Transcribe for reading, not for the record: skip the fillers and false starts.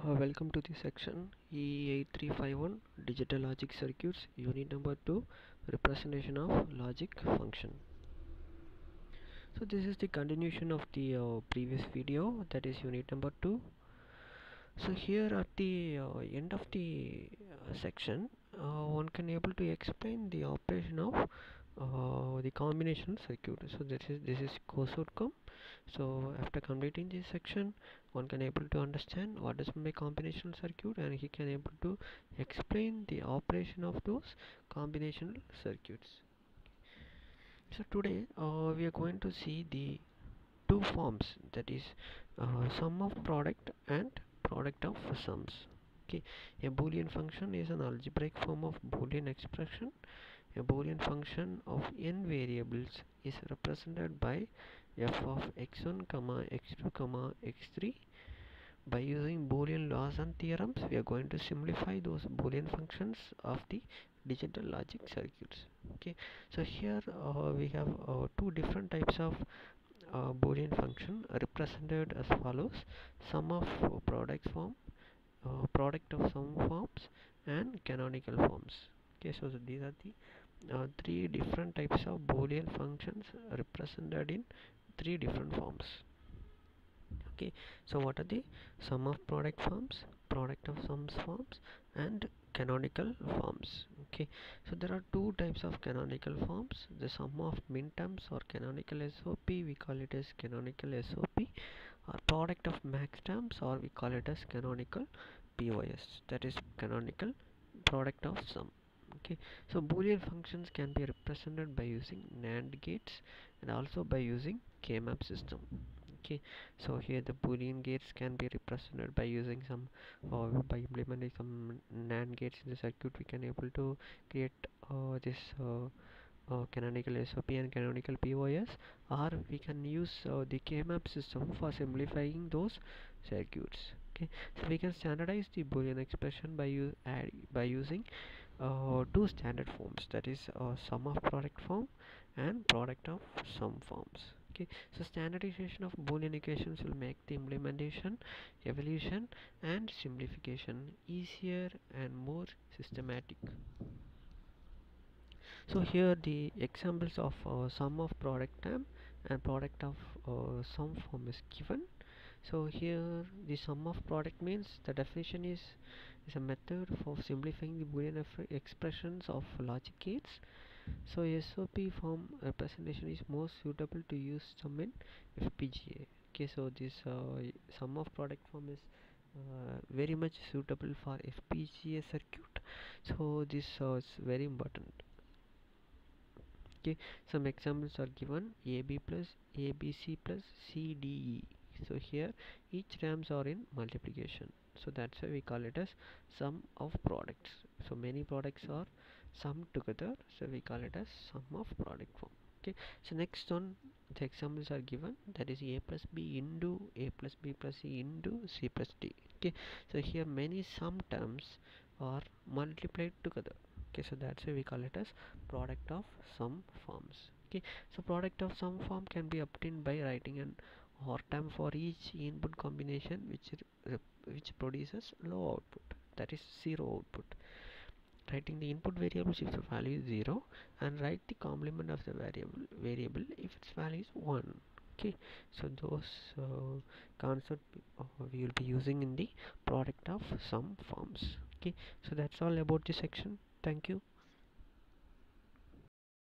Welcome to this section E8351 Digital Logic Circuits, Unit number 2, Representation of Logic Function. So this is the continuation of the previous video, that is unit number 2. So here at the end of the section, one can able to explain the operation of the combinational circuit. So this is course outcome. So after completing this section, one can able to understand what is my combinational circuit, and he can able to explain the operation of those combinational circuits. So today we are going to see the two forms, that is sum of product and product of sums. Okay, a boolean function is an algebraic form of boolean expression. A boolean function of n variables is represented by f of x1 comma x2 comma x3. By using boolean laws and theorems, we are going to simplify those boolean functions of the digital logic circuits. Okay, so here we have two different types of boolean function represented as follows: sum of product form, product of sum forms, and canonical forms. Okay, so these are the three different types of boolean functions represented in three different forms. Okay, so what are the sum of product forms, product of sums forms, and canonical forms? Okay, so there are two types of canonical forms: the sum of min terms or canonical SOP, we call it as canonical SOP, or product of max terms, or we call it as canonical POS, that is canonical product of sum. Okay, so boolean functions can be represented by using NAND gates and also by using K-map system. Okay, so here the boolean gates can be represented by using some, or by implementing some NAND gates in the circuit. We can able to create this canonical SOP and canonical POS, or we can use the K-map system for simplifying those circuits. Okay, so we can standardize the boolean expression by using two standard forms, that is sum of product form and product of sum forms. Okay, so standardization of boolean equations will make the implementation, evolution, and simplification easier and more systematic. So here the examples of sum of product term and product of sum form is given. So here the sum of product means, the definition is a method for simplifying the boolean expressions of logic gates. So SOP form representation is most suitable to use sum in FPGA. Okay, so this sum of product form is very much suitable for FPGA circuit. So this is very important. Okay, some examples are given: AB plus ABC plus CDE. So here each terms are in multiplication, so that's why we call it as sum of products. So many products are summed together, so we call it as sum of product form. Okay, so next one, the examples are given, that is A plus B into A plus B plus C into C plus D. Okay, so here many sum terms are multiplied together. Okay, so that's why we call it as product of sum forms. Okay, so product of sum form can be obtained by writing an OR term for each input combination which produces low output, that is zero output. Writing the input variables if the value is 0, and write the complement of the variable if its value is 1. Okay, so those concept we will be using in the product of sum forms. Okay, so that's all about this section. Thank you.